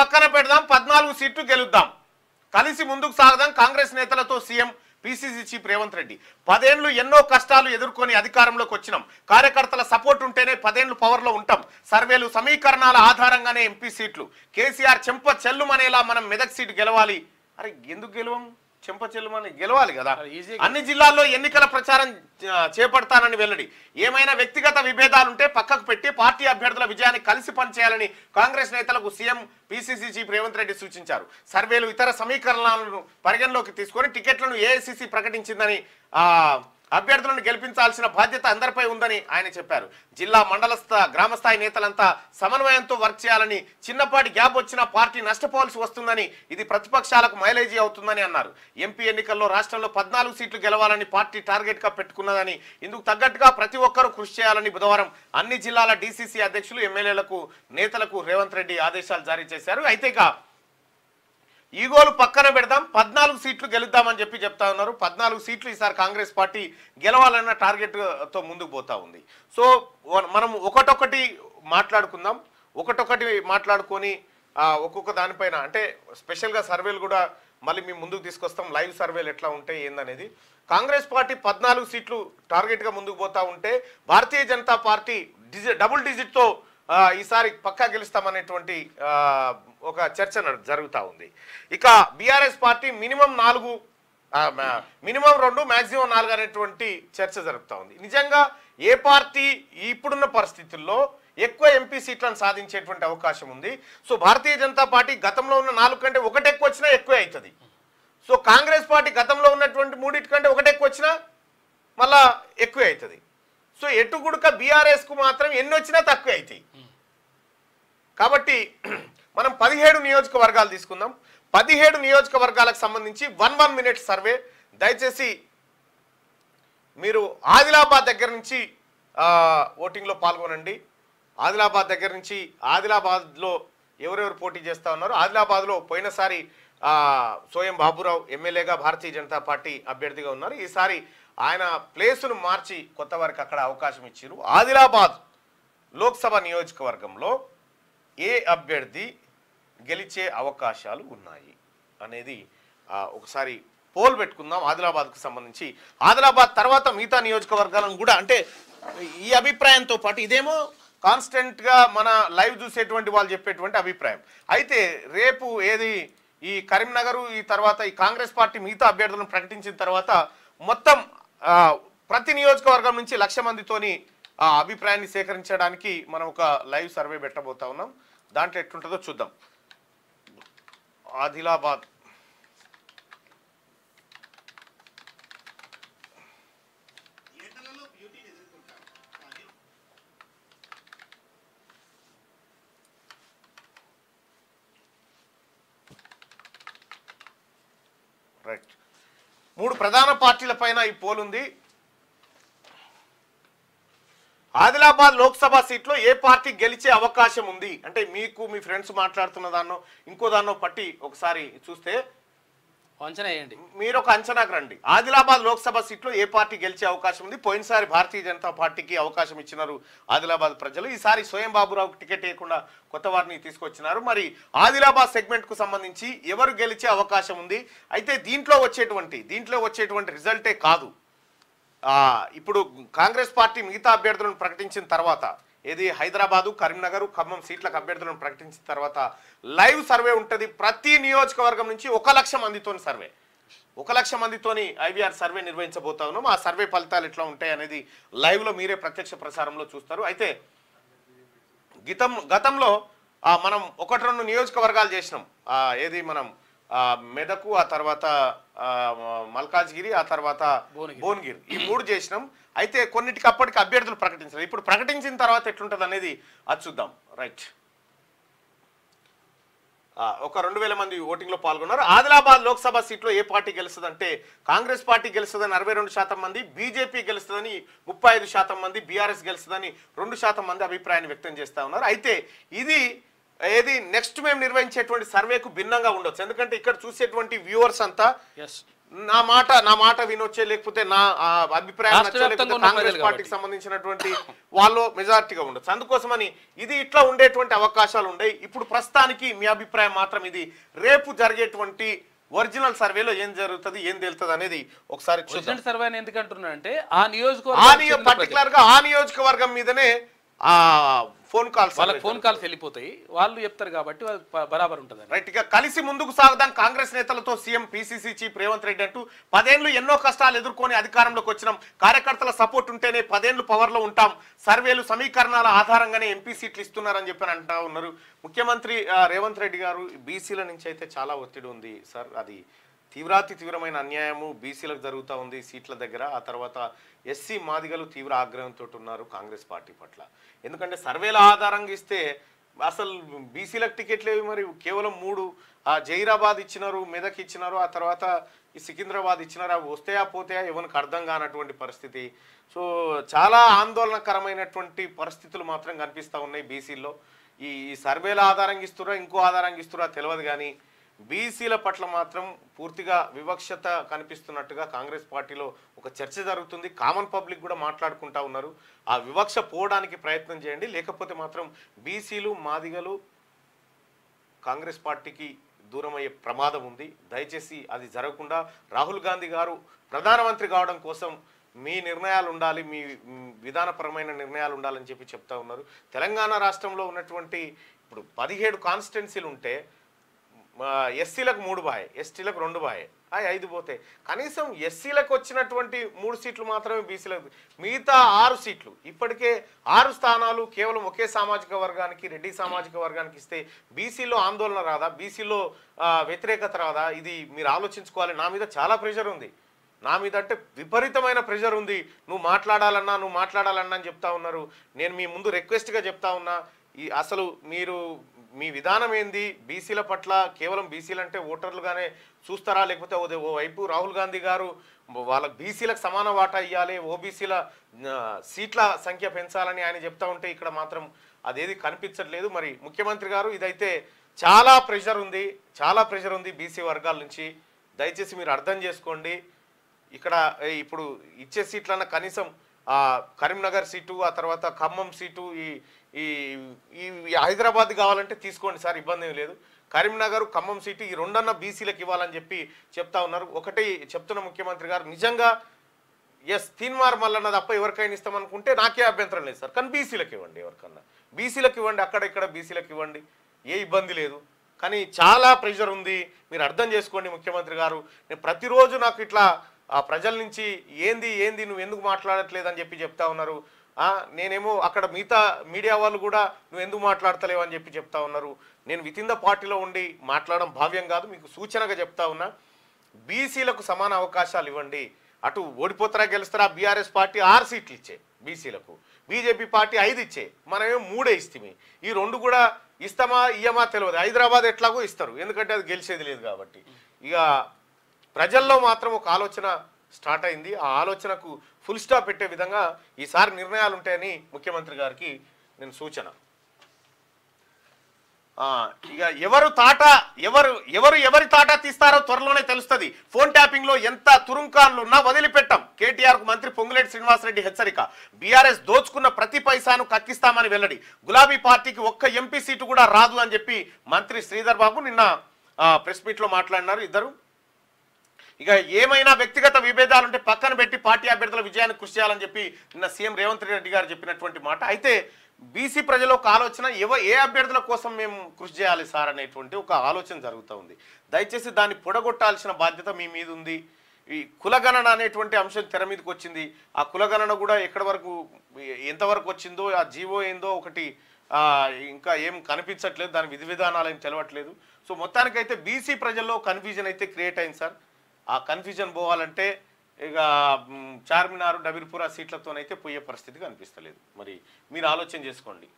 పక్కన పెడదాం 14 సీట్లు గెలుద్దాం కలిసి ముందుకు సాగదాం కాంగ్రెస్ నేతలతో CM PCC chief Revanth Reddy 10 ఏళ్లు ఎన్నో కష్టాలు ఎదుర్కొని అధికారంలోకి వచ్చినాం కార్యకర్తల సపోర్ట్ ఉంటేనే 10 ఏళ్లు పవర్ లో ఉంటాం సర్వేలు సమీకరణాల ఆధారంగానే ఎంపీ సీట్లు కేసీఆర్ చెంప చెల్లుమనేలా మనం మెదక్ సీటు గెలవాలి అరే ఎందుకు గెలవం చెంప చెల్లుమని గెలవాలి కదా అన్ని జిల్లాల్లో ఎన్నికల ప్రచారం చేపడతానని వెల్లడి ఏమైనా వ్యక్తిగత విభేదాలుంటే పక్కకు పెట్టి పార్టీ అభ్యర్థుల విజయాన్ని కలిసి పనిచేయాలని కాంగ్రెస్ నేతలకు CM PCC chief Revanth Reddy సూచించారు సర్వేలు ఇతర సమీకరణాలను పరిగణలోకి తీసుకొని టికెట్లను ఏఐసిసి ప్రకటించిందని అభ్యర్థులను గెలిపించాల్సిన బాధ్యత అందరిపై ఉందని ఆయన చెప్పారు జిల్లా మండల గ్రామస్థాయి నేతలంతా సమన్వయంతో వర్క్ చేయాలని చిన్నపాటి గ్యాప్ వచ్చినా పార్టీ నష్టపోవాల్సి వస్తుందని ఇది ప్రతిపక్షాలకు మైలేజీ అవుతుందని అన్నారు ఎంపీ ఎన్నికల్లో రాష్ట్రంలో 14 సీట్లు గెలవాలని పార్టీ టార్గెట్ గా పెట్టుకున్నదని ఇందుకు తగ్గట్టుగా ప్రతి ఒక్కరూ కృషి చేయాలని బుధవారం అన్ని జిల్లాల డీసీసీ అధ్యక్షులు ఎమ్మెల్యేలకు నేతలకు రేవంత్ రెడ్డి ఆదేశాలు జారీ చేశారు అయితే ఈగోలు పక్కన పెడదాం 14 సీట్లు గెలుద్దామని చెప్తా ఉన్నారు 14 సీట్లు ఈసారి కాంగ్రెస్ పార్టీ గెలవాలన్న టార్గెట్ తో ముందుకు పోతా ఉంది సో మనం ఒకటొకటి మాట్లాడుకుందాం ఒకటొకటి మాట్లాడుకొని ఒక్కొక్క దానిపైన అంటే స్పెషల్గా సర్వేలు కూడా మళ్ళీ మేము ముందుకు తీసుకొస్తాం లైవ్ సర్వేలు ఎట్లా ఉంటాయి ఏందనేది కాంగ్రెస్ పార్టీ 14 సీట్లు టార్గెట్గా ముందుకు పోతా ఉంటే భారతీయ జనతా పార్టీ డబుల్ డిజిట్తో ఈసారి పక్కా గెలుస్తామనేటువంటి ఒక చర్చ జరుగుతూ ఉంది ఇక బీఆర్ఎస్ పార్టీ మినిమం 2 మ్యాక్సిమం 4 అనేటువంటి చర్చ జరుగుతూ ఉంది నిజంగా ఏ పార్టీ ఇప్పుడున్న పరిస్థితుల్లో ఎక్కువ ఎంపీ సీట్లను సాధించేటువంటి అవకాశం ఉంది సో భారతీయ జనతా పార్టీ గతంలో ఉన్న 4 కంటే ఒకటి ఎక్కువ వచ్చినా ఎక్కువ అవుతుంది సో కాంగ్రెస్ పార్టీ గతంలో ఉన్నటువంటి 3 కంటే ఒకటి ఎక్కువ వచ్చినా మళ్ళా ఎక్కువ అవుతుంది సో ఎటుగుడుక బీఆర్ఎస్కు మాత్రం ఎన్ని వచ్చినా తక్కువ అవుతాయి కాబట్టి మనం 17 నియోజకవర్గాలు తీసుకుందాం 17 నియోజకవర్గాలకు సంబంధించి 1 మినిట్ సర్వే దయచేసి మీరు ఆదిలాబాద్ దగ్గర నుంచి ఓటింగ్లో పాల్గొనండి ఆదిలాబాద్ దగ్గర నుంచి ఆదిలాబాద్లో ఎవరెవరు పోటీ చేస్తూ ఉన్నారు ఆదిలాబాద్లో పోయినసారి సోయం బాబురావు ఎమ్మెల్యేగా భారతీయ జనతా పార్టీ అభ్యర్థిగా ఉన్నారు ఈసారి ఆయన ప్లేసును మార్చి కొత్త వారికి అక్కడ అవకాశం ఇచ్చారు ఆదిలాబాద్ లోక్సభ నియోజకవర్గంలో ఏ అభ్యర్థి గెలిచే అవకాశాలు ఉన్నాయి అనేది ఒకసారి పోల్ పెట్టుకుందాం ఆదిలాబాద్కు సంబంధించి ఆదిలాబాద్ తర్వాత మిగతా నియోజకవర్గాలను కూడా అంటే ఈ అభిప్రాయంతో పాటు ఇదేమో కాన్స్టెంట్గా మన లైవ్ చూసేటువంటి వాళ్ళు చెప్పేటువంటి అభిప్రాయం అయితే రేపు ఏది ఈ కరీంనగర్ ఈ తర్వాత ఈ కాంగ్రెస్ పార్టీ మిగతా అభ్యర్థులను ప్రకటించిన తర్వాత మొత్తం ప్రతి నియోజకవర్గం నుంచి 1,00,000 మందితోని అభిప్రాయాన్ని సేకరించడానికి మనం ఒక లైవ్ సర్వే పెట్టబోతా ఉన్నాం దాంట్లో ఎట్లుంటుందో చూద్దాం ఆదిలాబాద్ రైట్ 3 ప్రధాన పార్టీల పైన ఈ పోల్ ఉంది ఆదిలాబాద్ లోక్సభ సీట్లో ఏ పార్టీ గెలిచే అవకాశం ఉంది అంటే మీకు మీ ఫ్రెండ్స్ మాట్లాడుతున్న దాన్నో ఇంకో దాన్నో పట్టి ఒకసారి చూస్తే అంచనా వేయండి మీరు ఒక అంచనాకు రండి ఆదిలాబాద్ లోక్సభ సీట్లో ఏ పార్టీ గెలిచే అవకాశం ఉంది పోయినసారి భారతీయ జనతా పార్టీకి అవకాశం ఇచ్చినారు ఆదిలాబాద్ ప్రజలు ఈసారి స్వయం బాబురావుకి టికెట్ ఇవ్వకుండా కొత్త వారిని తీసుకొచ్చినారు మరి ఆదిలాబాద్ సెగ్మెంట్కు సంబంధించి ఎవరు గెలిచే అవకాశం ఉంది అయితే దీంట్లో వచ్చేటువంటి రిజల్టే కాదు ఇప్పుడు కాంగ్రెస్ పార్టీ మిగతా అభ్యర్థులను ప్రకటించిన తర్వాత ఏది హైదరాబాదు కరీంనగర్ ఖమ్మం సీట్లకు అభ్యర్థులను ప్రకటించిన తర్వాత లైవ్ సర్వే ఉంటుంది ప్రతి నియోజకవర్గం నుంచి 1,00,000 మందితోని సర్వే 1,00,000 మందితోని ఐవీఆర్ సర్వే నిర్వహించబోతా ఉన్నాం ఆ సర్వే ఫలితాలు ఎట్లా ఉంటాయి అనేది లైవ్లో మీరే ప్రత్యక్ష ప్రసారంలో చూస్తారు అయితే గతంలో మనం 1-2 నియోజకవర్గాలు చేసినాం ఏది మనం మెదకు ఆ తర్వాత మల్కాజ్గిరి ఆ తర్వాత భువనగిరి ఈ 3 చేసినాం అయితే కొన్నిటికి అప్పటికి అభ్యర్థులు ప్రకటించారు ఇప్పుడు ప్రకటించిన తర్వాత ఎట్లుంటుంది అనేది అది చూద్దాం రైట్ ఒక 2,000 మంది ఓటింగ్లో పాల్గొన్నారు ఆదిలాబాద్ లోక్సభ సీట్లో ఏ పార్టీ గెలుస్తుందంటే కాంగ్రెస్ పార్టీ గెలుస్తుందని 62% మంది బీజేపీ గెలుస్తుందని 35% మంది బీఆర్ఎస్ గెలుస్తుందని 2% మంది అభిప్రాయాన్ని వ్యక్తం చేస్తూ ఉన్నారు అయితే ఇది ఏది నెక్స్ట్ మేము నిర్వహించేటువంటి సర్వేకు భిన్నంగా ఉండొచ్చు ఎందుకంటే ఇక్కడ చూసేటువంటి వ్యూవర్స్ అంతా నా మాట వినొచ్చే, లేకపోతే నా అభిప్రాయం నచ్చే, లేకపోతే కాంగ్రెస్ పార్టీకి సంబంధించినటువంటి వాళ్ళు మెజారిటీగా ఉండొచ్చు. అందుకోసమని ఇది ఇట్లా ఉండేటువంటి అవకాశాలు ఉన్నాయి. ఇప్పుడు ప్రస్తుతానికి మీ అభిప్రాయం మాత్రం ఇది రేపు జరిగేటువంటి ఒరిజినల్ సర్వేలో ఏం జరుగుతుంది, ఏం తేలుతుంది అనేది ఒకసారి ఒరిజినల్ సర్వే ఎందుకు అంటున్నా అంటే పర్టికులర్ గా ఆ నియోజకవర్గం మీదనే ఫోన్ కాల్స్ వెళ్ళిపోతాయి, వాళ్ళు చెప్తారు కాబట్టి బరాబర్ ఉంటుంది. రైట్. ఇక కలిసి ముందుకు సాగుదాం కాంగ్రెస్ నేతలతో CM PCC chief Revanth Reddy అంటూ 10 ఏళ్లు ఎన్నో కష్టాలు ఎదుర్కొని అధికారంలోకి వచ్చినాం, కార్యకర్తల సపోర్ట్ ఉంటేనే 10 ఏళ్లు పవర్ లో ఉంటాం, సర్వేలు సమీకరణాల ఆధారంగానే ఎంపీ సీట్లు ఇస్తున్నారని చెప్పి అంటా ఉన్నారు ముఖ్యమంత్రి రేవంత్ రెడ్డి గారు. బీసీల నుంచి అయితే చాలా ఒత్తిడి ఉంది సార్, అది తీవ్రమైన అన్యాయము బీసీలకు జరుగుతూ ఉంది సీట్ల దగ్గర. ఆ తర్వాత ఎస్సీ మాదిగలు తీవ్ర ఆగ్రహంతో ఉన్నారు కాంగ్రెస్ పార్టీ పట్ల. ఎందుకంటే సర్వేల ఆధారంగా ఇస్తే అసలు బీసీలకు టికెట్లు ఏవి, మరి కేవలం 3 జైరాబాద్ ఇచ్చినారు, మెదక్ ఇచ్చినారు, ఆ తర్వాత ఈ సికింద్రాబాద్ ఇచ్చినారు. అవి వస్తాయా పోతాయా ఎవరికి అర్థం కానటువంటి పరిస్థితి. సో చాలా ఆందోళనకరమైనటువంటి పరిస్థితులు మాత్రం కనిపిస్తూ ఉన్నాయి బీసీల్లో. ఈ సర్వేల ఆధారంగా ఇస్తురా ఇంకో ఆధారంగా ఇస్తురా తెలియదు, కానీ బీసీల పట్ల మాత్రం పూర్తిగా వివక్షత కనిపిస్తున్నట్టుగా కాంగ్రెస్ పార్టీలో ఒక చర్చ జరుగుతుంది. కామన్ పబ్లిక్ కూడా మాట్లాడుకుంటా ఉన్నారు. ఆ వివక్ష పోవడానికి ప్రయత్నం చేయండి, లేకపోతే మాత్రం బీసీలు మాదిగలు కాంగ్రెస్ పార్టీకి దూరం అయ్యే ప్రమాదం ఉంది. దయచేసి అది జరగకుండా రాహుల్ గాంధీ గారు ప్రధానమంత్రి కావడం కోసం మీ నిర్ణయాలు ఉండాలి, మీ విధానపరమైన నిర్ణయాలు ఉండాలని చెప్పి చెప్తా ఉన్నారు. తెలంగాణ రాష్ట్రంలో ఉన్నటువంటి ఇప్పుడు 17 కాన్స్టిట్యున్సీలు ఉంటే ఎస్సీలకు 3 బాయ్, ఎస్టీలకు 2 బాయ్, 5 పోతే కనీసం ఎస్సీలకు వచ్చినటువంటి 3 సీట్లు మాత్రమే బీసీలకు, మిగతా 6 సీట్లు ఇప్పటికే 6 స్థానాలు కేవలం ఒకే సామాజిక వర్గానికి, రెడ్డి సామాజిక వర్గానికి ఇస్తే బీసీలో ఆందోళన రాదా, బీసీలో వ్యతిరేకత రాదా? ఇది మీరు ఆలోచించుకోవాలి. నా మీద చాలా ప్రెషర్ ఉంది, నా మీద అంటే విపరీతమైన ప్రెషర్ ఉంది. నువ్వు మాట్లాడాలన్నా అని చెప్తా ఉన్నారు. నేను మీ ముందు రిక్వెస్ట్గా చెప్తా ఉన్నా, అసలు మీరు మీ విధానం ఏంది బీసీల పట్ల? కేవలం బీసీలు అంటే ఓటర్లుగానే చూస్తారా, లేకపోతే ఓ వైపు రాహుల్ గాంధీ గారు వాళ్ళకి బీసీలకు సమాన వాటా ఇవ్వాలి, ఓబీసీల సీట్ల సంఖ్య పెంచాలని ఆయన చెప్తా ఉంటే ఇక్కడ మాత్రం అదేది కనిపించట్లేదు. మరి ముఖ్యమంత్రి గారు ఇదైతే చాలా ప్రెషర్ ఉంది బీసీ వర్గాల నుంచి. దయచేసి మీరు అర్థం చేసుకోండి. ఇక్కడ ఇప్పుడు ఇచ్చే సీట్లన్న కనీసం కరీంనగర్ సీటు, ఆ తర్వాత ఖమ్మం సీటు, ఈ హైదరాబాద్ కావాలంటే తీసుకోండి సార్, ఇబ్బంది ఏం లేదు. కరీంనగర్ ఖమ్మం సీటు ఈ 2 బీసీలకు ఇవ్వాలని చెప్పి చెప్తా ఉన్నారు. ఒకటి చెప్తున్న ముఖ్యమంత్రి గారు, నిజంగా తీన్మార్ మల్లన్న తప్ప ఎవరికైనా ఇస్తామనుకుంటే నాకే అభ్యంతరం లేదు సార్, కానీ బీసీలకు ఇవ్వండి, ఎవరికన్నా బీసీలకు ఇవ్వండి, అక్కడ ఇక్కడ బీసీలకు ఇవ్వండి, ఏ ఇబ్బంది లేదు. కానీ చాలా ప్రెషర్ ఉంది, మీరు అర్థం చేసుకోండి ముఖ్యమంత్రి గారు. నేను ప్రతిరోజు నాకు ఇట్లా ప్రజల నుంచి ఏంది నువ్వు ఎందుకు మాట్లాడట్లేదు అని చెప్పి చెప్తా ఉన్నారు. నేనేమో అక్కడ మిగతా మీడియా వాళ్ళు కూడా నువ్వు ఎందుకు మాట్లాడతలేవు అని చెప్పి చెప్తా ఉన్నారు. నేను విత్ ఇన్ ద పార్టీలో ఉండి మాట్లాడడం భావ్యం కాదు, మీకు సూచనగా చెప్తా ఉన్నా. బీసీలకు సమాన అవకాశాలు ఇవ్వండి. అటు ఓడిపోతారా గెలుస్తారా, బీఆర్ఎస్ పార్టీ 6 సీట్లు ఇచ్చే బీసీలకు, బీజేపీ పార్టీ 5 ఇచ్చే, మనమేమో 3 ఇస్తామే. ఈ 2 కూడా ఇస్తామా ఇయ్యమా తెలియదు. హైదరాబాద్ ఎట్లాగో ఇస్తారు, ఎందుకంటే అది గెలిచేది లేదు కాబట్టి. ఇక ప్రజల్లో మాత్రం ఒక ఆలోచన స్టార్ట్ అయింది. ఆ ఆలోచనకు ఫుల్ స్టాప్ పెట్టే విధంగా ఈసారి నిర్ణయాలు ఉంటాయని ముఖ్యమంత్రి గారికి నేను సూచన. ఇక ఎవరి తాటా తీస్తారో త్వరలోనే తెలుస్తుంది. ఫోన్ ట్యాపింగ్ లో ఎంత తురుంకాన్లు ఉన్నా వదిలిపెట్టాం, కేటీఆర్ కు మంత్రి పొంగులేటి శ్రీనివాసరెడ్డి హెచ్చరిక. బీఆర్ఎస్ దోచుకున్న ప్రతి పైసాను కక్కిస్తామని వెల్లడి. గులాబీ పార్టీకి ఒక్క ఎంపీ సీటు కూడా రాదు అని చెప్పి మంత్రి శ్రీధర్ బాబు నిన్న ప్రెస్ మీట్ లో మాట్లాడినారు ఇద్దరు. ఇక ఏమైనా వ్యక్తిగత విభేదాలుంటే పక్కన పెట్టి పార్టీ అభ్యర్థుల విజయానికి కృషి చేయాలని చెప్పి నిన్న సీఎం రేవంత్ రెడ్డి గారు చెప్పినటువంటి మాట. అయితే బీసీ ప్రజల ఒక ఆలోచన, ఏ అభ్యర్థుల కోసం మేము కృషి చేయాలి సార్ అనేటువంటి ఒక ఆలోచన జరుగుతూ ఉంది. దయచేసి దాన్ని పొడగొట్టాల్సిన బాధ్యత మీ మీద ఉంది. ఈ కులగణన అనేటువంటి అంశం తెర మీదకి వచ్చింది. ఆ కులగణన కూడా ఎక్కడి వరకు ఎంతవరకు వచ్చిందో, ఆ జీవో ఏందో ఒకటి ఇంకా ఏం కనిపించట్లేదు, దాని విధి విధానాలు ఏం తెలవట్లేదు. సో మొత్తానికైతే బీసీ ప్రజల్లో కన్ఫ్యూజన్ అయితే క్రియేట్ అయింది సార్. ఆ కన్ఫ్యూజన్ పోవాలంటే ఇక చార్మినార్ డబీర్పురా సీట్లతోనైతే పోయే పరిస్థితి కనిపిస్తలేదు. మరి మీరు ఆలోచన చేసుకోండి.